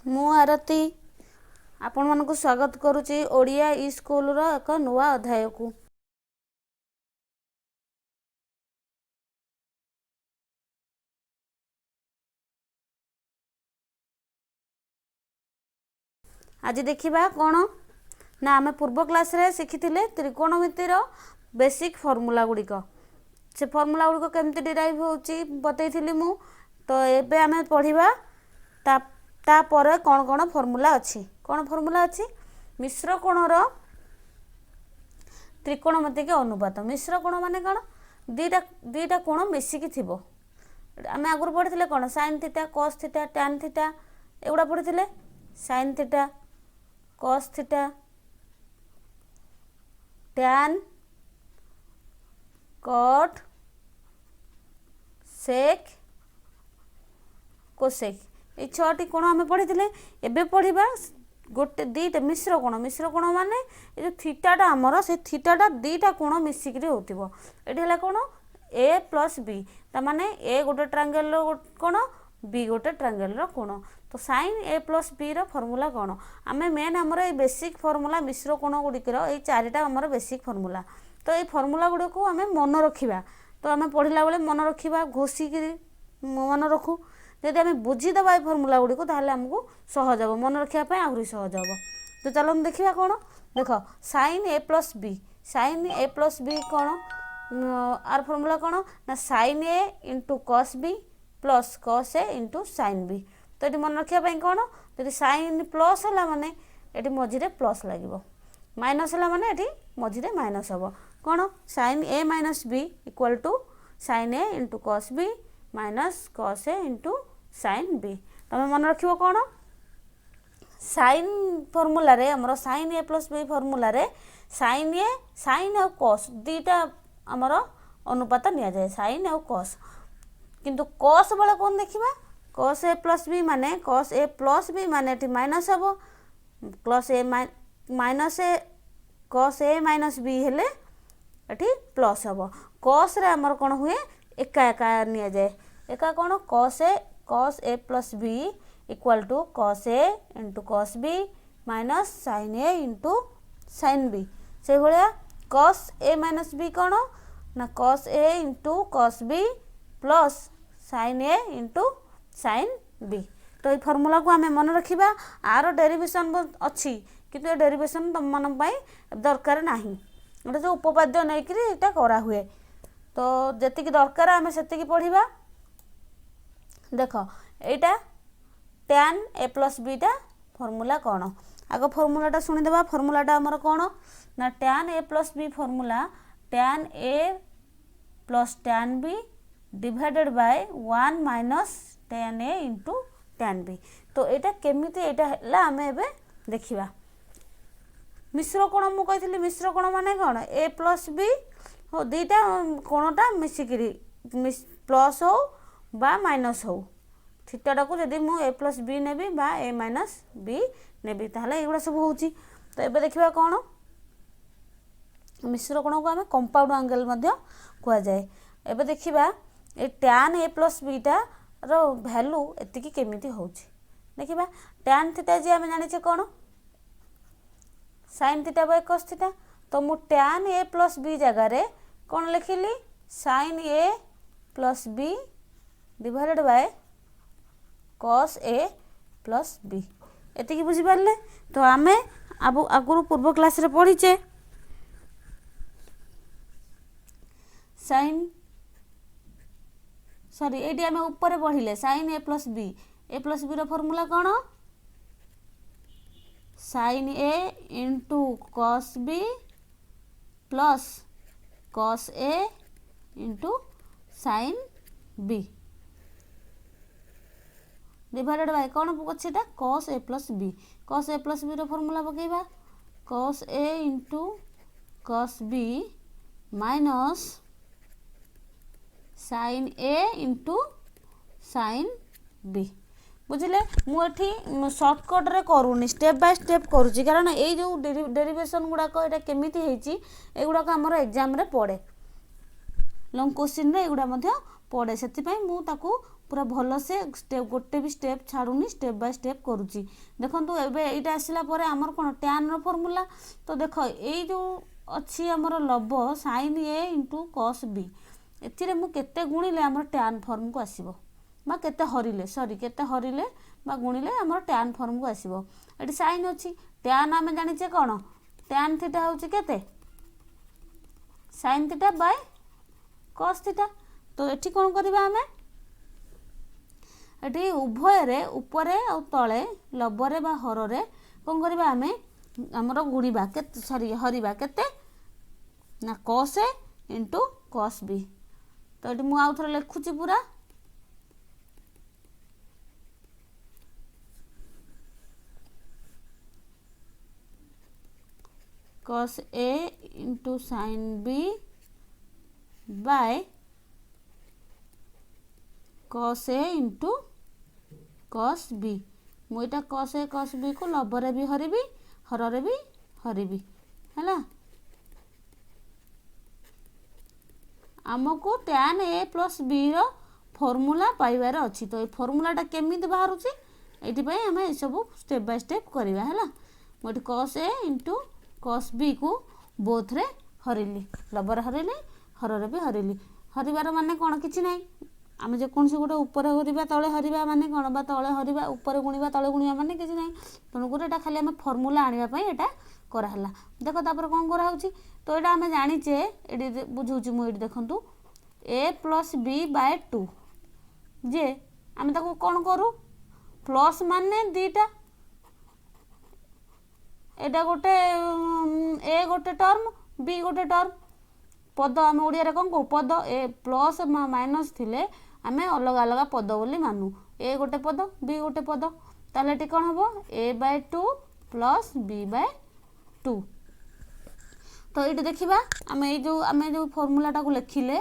मु आरती आपण मानकु स्वागत करुच्ची ओडिया ई स्कूल रो एक नुआ अध्याय को। आज देखिबा कोन ना आमे पूर्व क्लास रे शिखिथिले त्रिकोणमितिर बेसिक फार्मूला गुडी को। से फार्मूला गुडी को केमते डिराइव होची बतैथिली मु। तो एबे आमे पढिबा ता परे कोन कोन फार्मूला अछि। कोन फार्मूला अछि? मिश्र कोणर त्रिकोणमितिक अनुपात। मिश्र कोण माने कोन? दीटा कोण मिसिकी थिबो। आमे आगुर पढिथिले कोन sin theta cos theta tan theta एगुडा पढिथिले। sin theta cos theta tan cot sec cosec ए छटी कोण आमे पढिथिले। एबे पढिबा गोटे दीटा मिश्र कोण माने ए जो थीटाटा हमर से थीटाटा दीटा कोण मिसिकी होतिबो। एठी हला कोण a plus b ता माने a गोटे ट्रायंगल रो कोण b गोटे ट्रायंगल रो कोण। तो sin a plus b रो फार्मूला कोण आमे मेन हमर ए बेसिक फार्मूला मिश्र कोण गुडी करो ए चारिटा हमर बेसिक फार्मूला। तो ए फार्मूला गुडी को आमे मन रखिबा। तो आमे पढिला बेले मन रखिबा घोसी कि मन रखू। यदि आमे बुझी दबा ए फार्मूला गुडी को ताहले हमकु सहज हो मन रखिया पय आहुरी सहज हो। तो चलो हम देखिबा कोन देखो sin a plus b कोन आर फार्मूला कोन ना sin a into cos b plus cos a into sin b। तो एटी मन रखिया पय कोन यदि sin प्लस हला माने एटी मझिरे प्लस लागिवो माइनस हला माने एटी मझिरे माइनस हबो कोन sin a minus b equal to sin a into cos b minus cos a into sin b। तमे मन रखिवो कोन sin फार्मूला रे हमरो sin a plus b formula रे sin और cos दीटा हमरो अनुपात निया जाय sin और cos। किंतु cos वाला कोन देखिबा cos a plus b माने cos a plus b माने एटी माइनस हबो plus a minus a cos a minus b हेले एटी प्लस हबो। cos रे हमर कोन हुए एका निया जाय एका कोन cos a plus b equal to cos a into cos b minus sin a into sin b। से भलिया cos a minus b कोन ना cos a into cos b plus sin a into sin b। तो ये formula को हमें मन रखिबा आरो derivation अछि किंतु ए डेरिवेशन तम मन पय दरकार नाही एटा जो उपपाद्य नै कि एटा करा हुए। तो जति कि दरकार हमें सेति कि पढिबा। देखो एटा tan a plus b टा फार्मूला कोन आगो फार्मूलाटा सुनि देबा। फार्मूलाटा हमर कोन ना tan a plus b formula tan a plus tan b divided by 1 minus tan a into tan b। तो एटा केमिति एटा हला हमें एबे देखिबा। मिश्र कोण मु कहितली मिश्र कोण माने कोन a plus b हो दीटा कोणटा मिसिकिरी प्लस हो बा माइनस हो थीटाटा को यदि मु a plus b नेबी बा a minus b नेबी ताहले एगुडा सब होउची। तो एबे देखिबा कोन मिश्र कोण को हमें कंपाउंड एंगल मध्ये कुआ जाय। एबे देखिबा ए tan a plus b टा रो वैल्यू एतिकी केमिति होउची देखिबा। tan थीटा जे हमें जानि छे कोन sin theta by cos theta. तो मु tan a plus b जगह रे कोन लिखिली sin a plus b divided by cos a plus b एति की बुझी पारले। तो आमे अब आगुरु पूर्व क्लास रे पढिचे sin सॉरी एटी आमे ऊपर पढिले sin a plus b रो फार्मूला कोन sin a into cos b plus cos a into sin b divided by कोन पछेटा cos a plus b रो फार्मूला पकेबा cos a into cos b minus sin a into sin b। बुझिले मु एठी shortcut रे करूनी step by step करूची कारण ए जो डेरिवेशन गुडा को एटा केमिति हेची एगुडा को हमर एग्जाम रे पड़े लॉन्ग क्वेश्चन रे एगुडा मध्ये पड़े सेति पई मु ताकू पूरा भल से स्टेप गोटे भी स्टेप छाड़ूनी स्टेप बाय स्टेप करुच्ची देखो एबे एटा आसला परे आमर कोन tan रो फॉर्मूला तो देख एई जो अच्छी आमर लब sin a into cos b एथिरे मु केते गुणिले आमर tan फॉर्म को आसीबो बा केते हरिले सॉरी केते हरिले बा गुणिले आमर tan फॉर्म को आसीबो एटी sin अछि tan आमे जानि छे कोन tan थीटा होछि केते sin theta by cos theta तो एठी कोन करबा आमे एटी उभय रे ऊपरे आ तळे लबरे बा हररे कोन करबा आमे हमर गुणीबा केते सॉरी हरिबा केते ना cos a into cos b तो एटी मु आउ थरे लिखुची पूरा cos a into sin b by cos a into cos b मुईटा cos a cos b को लबरे भी हरिबी हररे भी हरिबी हैला आमको tan a प्लस b रो फॉर्मूला पाइबार अछि तो ए फॉर्मूलाटा केमिति बाहरुछि एति पय हमें ए सब स्टेप बाय स्टेप करबा हैला मोटी cos a into cos b को बोथ रे हरिली लबर हरिली हररे भी हरिली हरिबार माने कोन किछि नै आमे जे कोन से गोटे ऊपर हरिबा तळे हरिबा माने कोन बा तळे हरिबा ऊपर गुणिबा तळे गुणिबा माने किछि नै तनु गोटे एटा खाली हमें फॉर्मूला आनिबा पय एटा करा हला देखो तापर कोन करा होछि तो एटा हमें जानि छे एडी बुझौछि मु एडी देखंतु a प्लस b बाय 2 जे आमे ताको कोन करू प्लस माने दीटा एटा गोटे a गोटे टर्म b गोटे टर्म पद आम ओडिया रे कोन को पद ए प्लस माइनस थिले आमे अलग अलग पद बोली मानू ए गोटे पद बी गोटे पद ताले टी कोन हबो a by 2 plus b by 2 तो एटी देखिबा आमे जो फार्मूला टा को लिखिले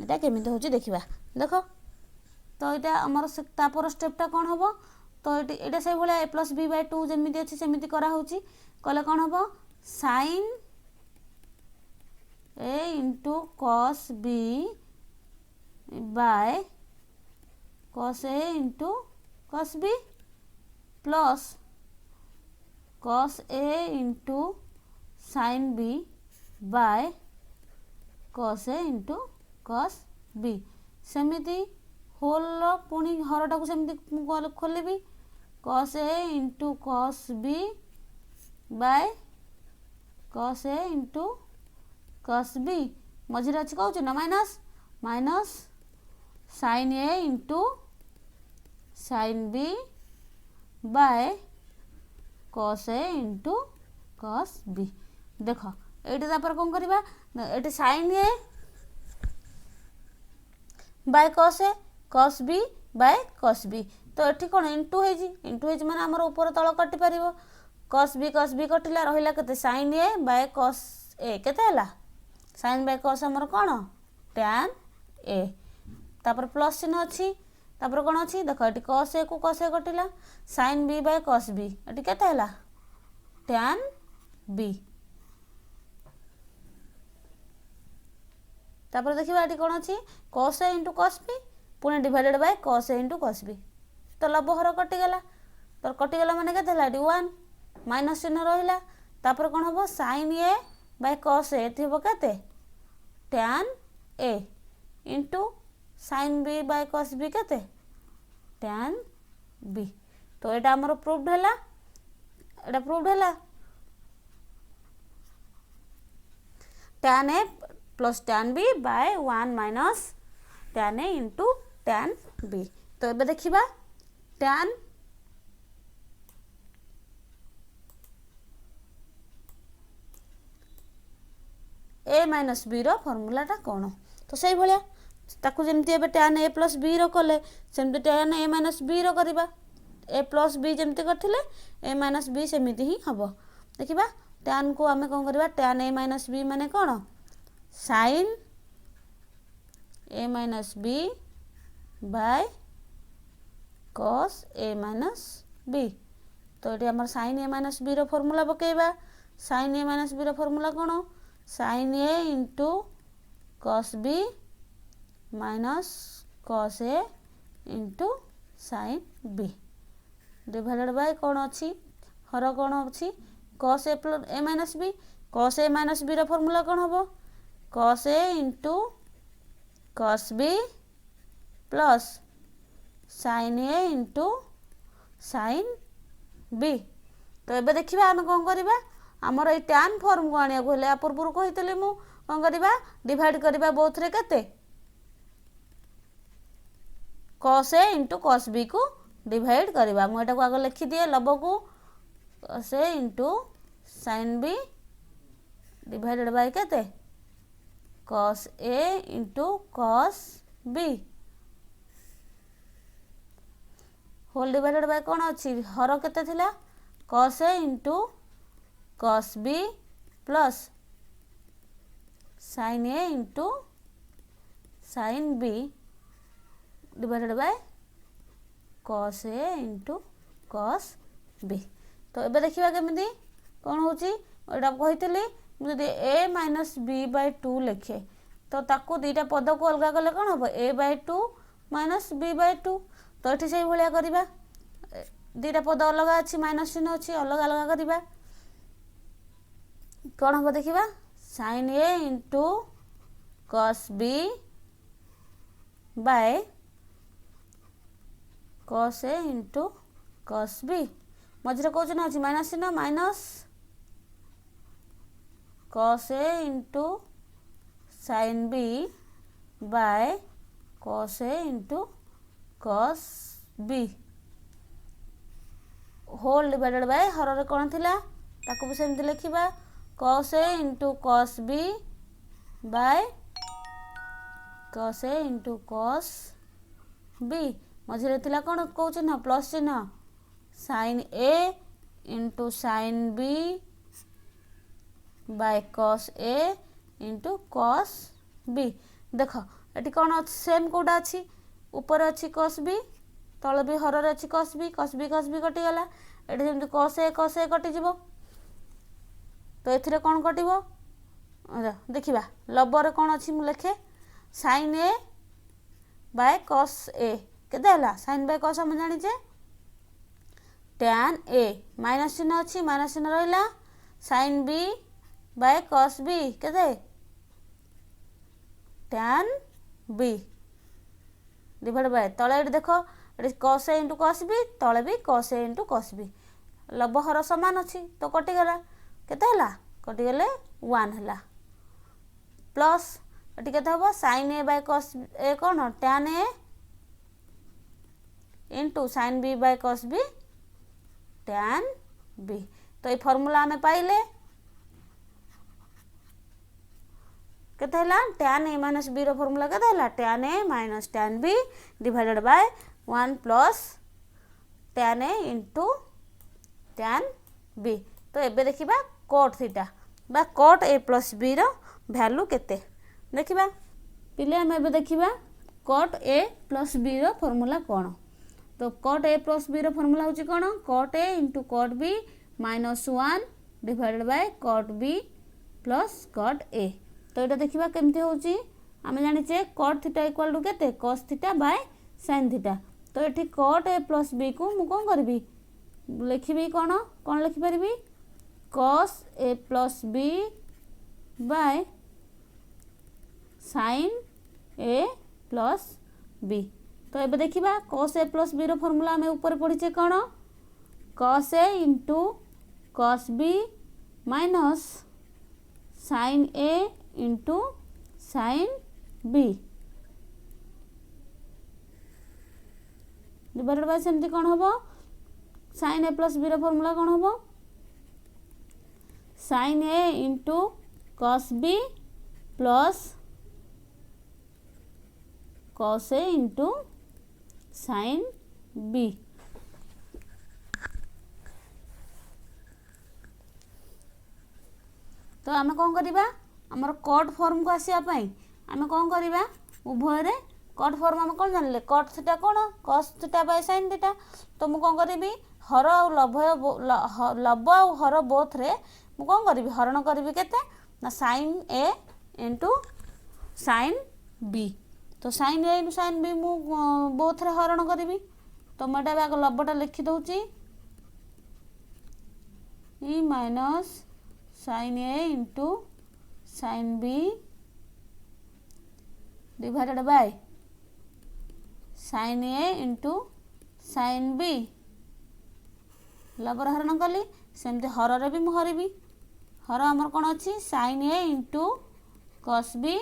एटा केमिति होची देखिबा देखो तो एटा हमर तापर स्टेप टा कोन हबो तो एटा से भले a प्लस b बाय 2 जेमिति अछि सेमिति करा होची कले कोन हबो sin a into cos b by cos a into cos b plus cos a into sin b by cos a into cos b सेमिति होल पुणी हरटा को सेमिति खोलिबी cos a into cos b by cos a into cos b मझिरे अछि कहउछ ना minus minus sin a into sin b by cos a into cos b देखो एटी तापर कोन करबा एटी sin a by cos b by cos b तो एठी कोन इनटू हेजी माने हमर ऊपर तळ कटि परिबो cos b कटिला रहिला केते sin a by cos a केते हला sin बाय cos हमर कोन tan a तापर प्लस चिन्ह अछि तापर कोन अछि देखो एठी cos a को cos a कटिला sin b by cos b एठी केते हला tan b तापर देखिबा एठी कोन अछि cos a into cos b Pune divided by cos a into cos b तो लबहर कटि गला तो कटि गला माने केते हला 1 माइनस चिन्ह रहिला तापर कोन हबो sin a by cos a थिबो केते tan a into sin b by cos b केते tan b तो एटा हमर प्रूव्ड हला एटा प्रूव्ड हला tan a plus tan b by 1 minus tan a into tan b तो एबे देखिबा tan a माइनस b रो फार्मूला टा कोन तो सही भलिया ताकू जेमति एबे tan a प्लस b रो कले सेमति tan a माइनस b रो करबा a प्लस b जेमति करथिले a माइनस b सेमिति ही हबो देखिबा tan को हमें कोन करबा tan a माइनस b माने कोन sin a minus b by cos a minus b तो ये हमर sin a माइनस b रो फार्मूला पकेबा sin a माइनस b रो फार्मूला कोन sine A into cos B minus cos A into sine B divided by कौन अच्छी हर कौन अच्छी cos A plus a minus b cos a minus b formula कौन हम कॉस ए into cos B plus sine ए into sine B तो ये देखा आम कौन करवा आमर ये टैन फॉर्म को आने को पूर्व कही मु कौन करवा डिवाइड करवा बोथ रे केते कॉस ए इंटू कॉस बी को डिवाइड करवा मुझे आगे लिखी दिए लब को cos A into sine B divided by केते cos A into cos B whole divided by कौन अच्छी हर केते थिला cos A into cos B plus sine A into sine B divided by cos A into cos B तो ये देखा केमी कौन हो कही ए माइनस बी बाय 2 लिखे तो ताकू दीटा पद को अलग कले कौन हम ए बाय 2 माइनस बी बाय 2 तो ये से भाया करवा दीटा पद अलग अच्छी माइनस चिन्ह अच्छी अलग अलग करवा कौन हम देखा sine A into cos B by cos A into cos B मझे कौन चिन्ह अच्छी माइनस चिन्ह minus cos A into sine B by cos A into cos B whole divided by हर रे कौन थिला ताको भी सेमती लिखिबा cos A into cos B by cos A into cos B मझे थिला कौन कौ चिन्ह प्लस चिन्ह sine A into sine B by cos A into cos B देख ये कौन सेम कौटा अच्छी ऊपर अच्छी कॉस बी तले भी हर अच्छी कॉस बी कटिगला ये जमी कॉस ए कटिज तो ये कौन कटो देखा लबर कौन अच्छी मुझे लिखे साइन ए बाय कॉस ए के साइन बाय कॉस हम जाने टैन ए माइनस चिन्ह अच्छी माइनस चिन्ह रहा sine B by cos b के टैन बी डिवाइड बाय तले देख कॉस ए इंटू कॉस बी तले भी कॉस ए इंटू कॉस बी लबहर सामान अच्छी तो कटिगला केते कटिगले 1 है प्लस ये के हम sine a by cos a कौन tan a into sine B by cos b tan b तो ये फॉर्मूला आम पाइले केते tan a minus b formula केते tan a minus tan b divided by 1 plus tan a into tan b तो एबे देखिबा कॉट थीटा बा कॉट ए प्लस बी रो वैल्यू केते देखिबा पिले हम एबे देखिबा कॉट ए प्लस बी रो फॉर्मूला कौन तो कॉट ए प्लस बी रो फॉर्मूला होची कौन cot a into cot b minus 1 divided by cot b plus cot a तो ये देखा केमती होची आम जाने कॉट थीटा इक्वल टू केते cos theta by sine theta तो ये कॉट ए प्लस बी को मु कौन करी लिखी कौन कौन लिखिपारि cos A plus B by sine A plus B तो ये देखा कॉस ए प्लस बी रो फॉर्मूला आम ऊपर पढ़ीचे कौन cos A into cos B minus sine A into sine B divided by सेमती कौन हम साइन ए प्लस बी रो फॉर्मूला कौन हम साइन ए into cos B plus cos ए इंटू साइन बी तो आम कौन करवा आमर कट फॉर्म को आसापी आम कौन करवा उभय कट फॉर्म आम कौन जान कट थीटा कौन cos theta by sine theta तो मुझे कौन करी हर लब आ हर बोथ रे मु कौन करी हरण करी केते ना साइन ए इंटू साइन बी। तो साइन ए इंटू साइन बी मु बोथ रे हरण करी। तो मैं आग लबटा लिखी दूची ई minus sine A into sine B divided by sine A into sine B. लबर हरण कली सेमती हर भी मुझे हरबी। हर आमर कौन अच्छी sine A into cos B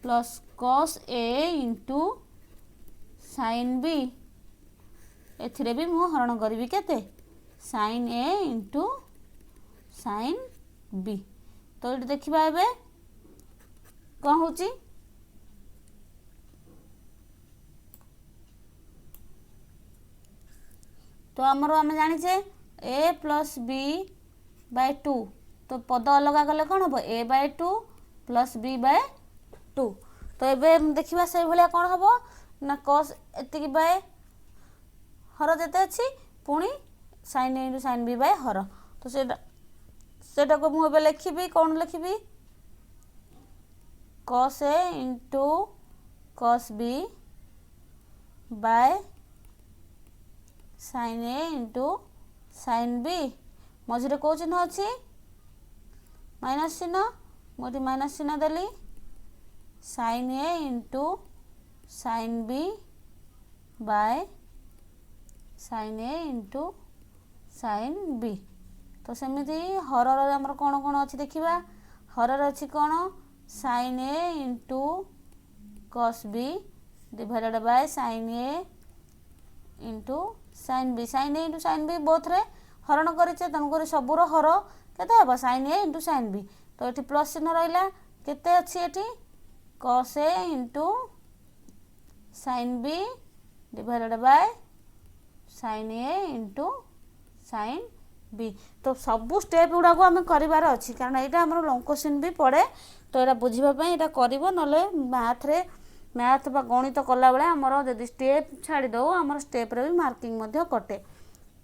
plus cos A into sine B. एथिरे भी मु हरण करी केते साइन ए इंटू साइन बी। तो ये देखा एबे कौन होची तो आमर आम जाचे ए प्लस बी बाय 2। तो पद अलग कले कौन हम ए बाय 2 प्लस बी बाय 2। तो ये देखा से भाया कौन हम ना कस एति बाय हर जिते अच्छी पुणी sine A into sine B by हर। तो सेटा को मुझे लिखी कौन लिखी cos A into cos B by sine A into sine B. मझे कौ चिन्ह अच्छी माइनस चिन्ह मुझे माइनस चिन्ह देली sine A into sine B by sine A into sine B. तो सेमती हरर आमर कौन कौन अच्छी देखा हरर अच्छी कौन sine A into cos B divided by sine A into sine B. Sine A into sine B both रे हरण करेचे तेणुक सबूर हर के साइन ए इंटू साइन बी। तो ये प्लस चिन्ह रहा केते अच्छी ये cos A into sine B divided by sine A into sine B. तो सबू स्टेप गुड़ाक आम करार अच्छी कारण यहाँ आम लॉन्ग क्वेश्चन भी पड़े। तो यहाँ बुझापी यहाँ कर मैथ रे मैथ बा गणित कला बेले आमर जदि स्टेप छाड़ी दो आमर स्टेप रे भी मार्किंग कटे।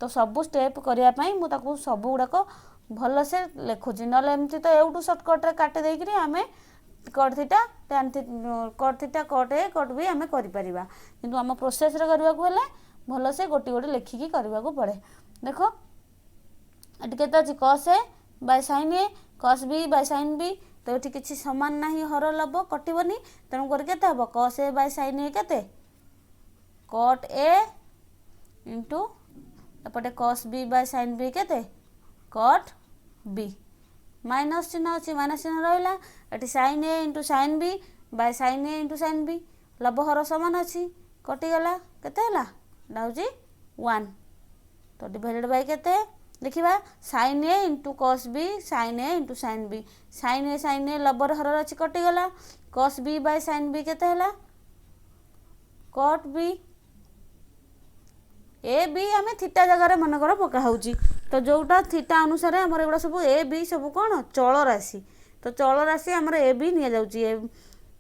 तो सबू स्टेप करने मुझे सब गुड़ाक भल से लिखुची ना एमती तो एवटू सर्टकट्रे काटी देकरी आम cot theta tan cot theta cot A cot भी आम कर आम प्रोसेस करने भल से गोटे गोटे लिखिकी करने को पड़े। देख ये के cos A by sine A cos B by sine B. तो ये किसी सामान ना हर लब कटबनी तेणुक के cos A by sine A के कट ए इंटू एपटे cos B by sine B के कट बी। माइनस चिन्ह अच्छी माइनस चिन्ह रहा ये sine A into sine B by sine A into sine B. लब हर सामान अच्छी कटिगला केते हूँ 1। तो डिवाइडेड बाय केते देखा साइन ए इंटू कस बी साइन ए इंटू साइन बी। साइन ए लबर हर अच्छी कटिगला कस बी बाय साइन बी केते कट बी। ए बी आम थीटा जगार मनकर पका होची। तो जोटा थीटा अनुसार आम एगुड़ा सब ए बी सब कौन चल राशि। तो चल राशि आमर ए बी नि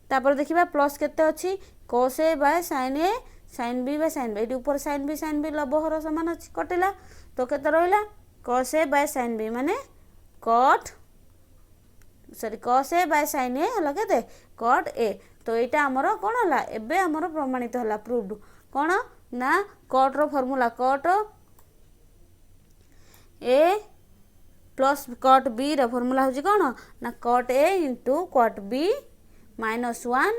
जापर देखा प्लस केते अच्छी cos A by sine B by sine B. ये ऊपर साइन बी लब हर सामान अच्छी कटिला। तो केते रहा कस ए बाय साइन बी माने कस ए बाय साइन ए है के कट ए। तो यहाँ आमर कौन है एबे आमर प्रमाणित है प्रूव्ड कौन ना कट रो formula cot A plus cot B रो फॉर्मूला हूँ कौन ना cot A into cot B -1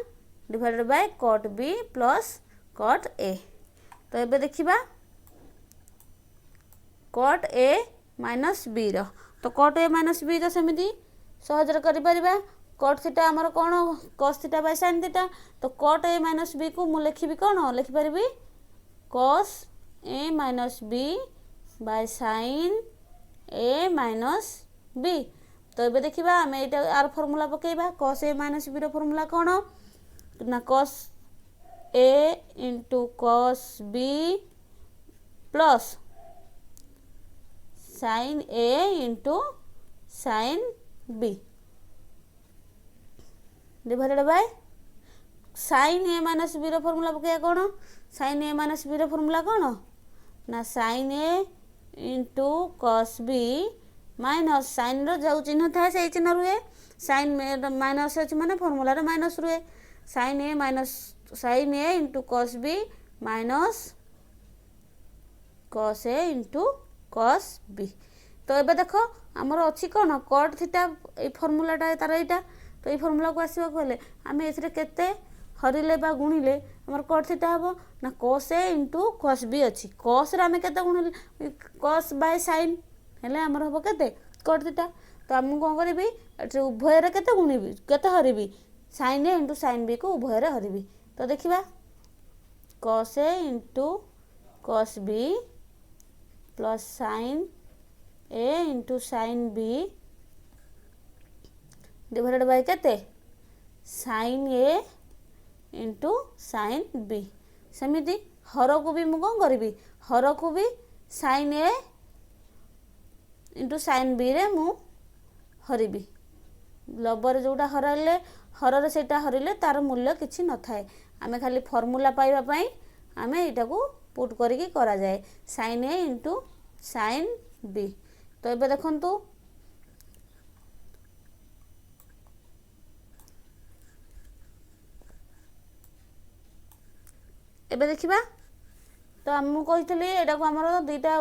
divided by cot B plus cot A. तो ये देखा कट ए माइनस बी रो। तो कट ए माइनस बी रो सेमती सहजरे करिपरिबा कट थीटा आमर कौन cos theta by sine theta. तो कट ए माइनस बी को मुझे लिखी कौन लिखिपारि cos A minus B by sine A minus B. तो ये देखा आम यहाँ आर फर्मूला पकेबा कस ए माइनस बी रो फर्मूला कौन ना cos A into cos B plus sine A into sine B divided by sine A minus B रो फर्मूला पकेया कौन साइन ए माइनस बी रो फर्मूला कौन ना साइन ए into cos B minus sine रो जो चिन्ह था से चिन्ह रुए साइन माइनस अच्छे मैंने फर्मूला माइनस रुहे साइन ए into cos B minus cos ए इंटू कॉस बी। तो ये देख आमर अच्छी कौन कट थीटा ये फर्मूलाटा तार यहाँ तो ये फर्मूला को आसवा गले आम ए हरिले बा गुणिले आमर कट थीटा हम ना cos A into cos B अच्छी कॉस आम के गुणिले कॉस बाय साइन हेले आमर हम के कट थीटा तो आम कौन करी उभय के गुणिबी के हरबी साइन ए इंटू साइन बी को उभय हरबी तो देखा cos A into cos B plus sine A into sine B divided by केते साइन ए इंटू साइन बी सेमिति हर को भी मुझे कौन करी हर को भी साइन ए इंटू साइन बी रे मु हरबी लबर जोटा हरले हर से हरले तार मूल्य किसी न थाए आमे खाली फॉर्मूला पाइबा आमे एटा को पुट करिकी करा जाए साइन ए इंटू साइन बी। तो ये देखंतु एबे देखिबा तो आम कही एटा को आमर दुईटा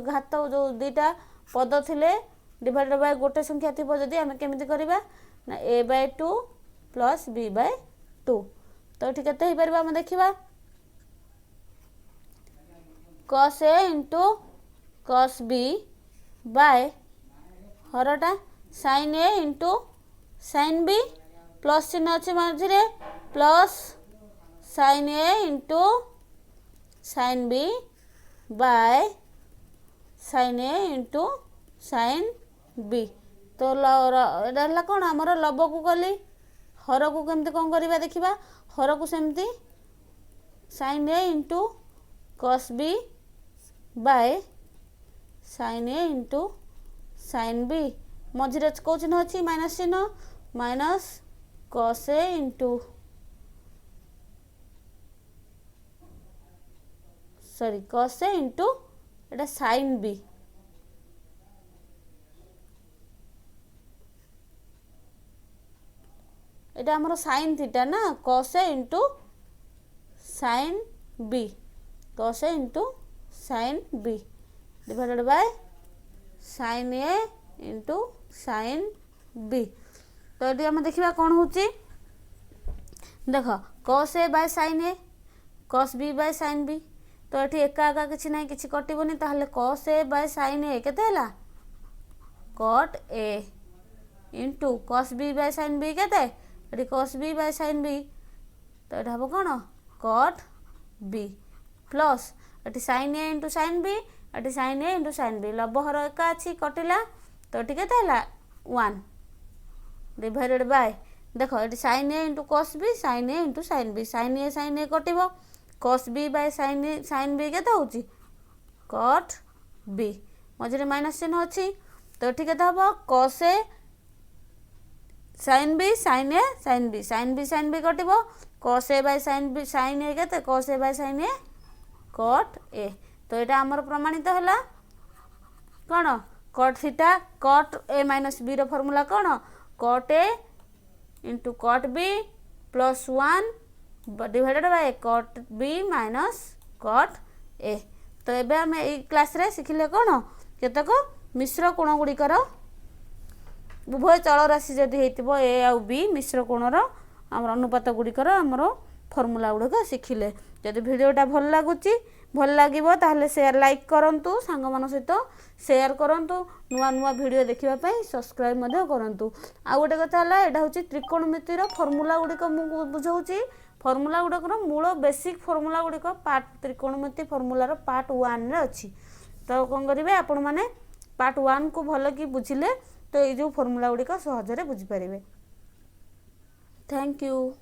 घात जो दुईटा पद थिले डिवाइडेड बाय गोटे संख्या थी जदि आम केमिति करबा ना A by 2 plus B by 2 तो ठीक केते हो पारिबा हम देखिबा cos A into cos B by हरटा sin ए इंटू sin बी प्लस चिन्ह अच्छे मझे plus sin A into sin B by sin A into sin B. तो एटा कौन आमर लब को गली हर को केमती कौन करवा देखा हर को सेमती sin A into cos B by sin A into sin B मझे कौ चिन्ह अच्छी माइनस चिन्ह minus cos A into sorry cos A into एटा sin बी एटा हमरो sin थीटा ना cos A into sin B cos A into sin B divided by sin A into sin B. तो ये आम देखा कौन हो देख cos A by sin A cos B by sin B तो ये एका एका किसी ना कि कटोनी ताहले cos A by sin A केते हला cot A into cos B by sin B केते ये cos B by sin B तो ये हम कौन cot बी प्लस ये sin ए इंटू sin बी ये sin ए इंटू sin बी लबहर एका अच्छी कटिला तो ये केते हला 1 डिवाइडेड बाय देख ये sin A into cos b sin A into sin B sin a कटिबो cos B by sin B केते होची cot बी मझे माइनस चिन्ह अच्छी तो ठीक है हम cos A sin B sin A sin B कटिबो cos A by sin B sin A केते cos A by sin A cot A तो यहाँ आमर प्रमाणित है कौन cot theta cot A minus B रो फॉर्मूला कौन cot A into cot B plus 1 divided by cot B minus cot A. तो ये आम ये क्लास रे शिखिले कौन केतक मिश्र कोण गुड़िकर उभय चल राशि जदि होइतिबो ए आउ बी मिश्र कोणर आमर अनुपात गुड़िकर आमर फॉर्मूला गुड़िक शिखिले जदि भिडियोटा भल लगुची भल लगिबो ताहले शेयर लाइक करंतु सांग मान सहित शेयर करंतु नुआ नुआ वीडियो देखिबा पई सब्सक्राइब मध्य करंतु। आ गोटे कथा हला एटा होची त्रिकोणमितिर फॉर्मूला गुड़िक मु बुझाउची फॉर्मूला गुड़िकर मूल बेसिक फॉर्मूला गुड़िक पार्ट त्रिकोणमिति फॉर्मूलार पार्ट 1 रे अछि तो कौन करेंगे आपण मैंने पार्ट 1 को भल कि बुझिले तो ये जो फॉर्मूला गुड़िक सहजरे बुझी पारे। Thank you.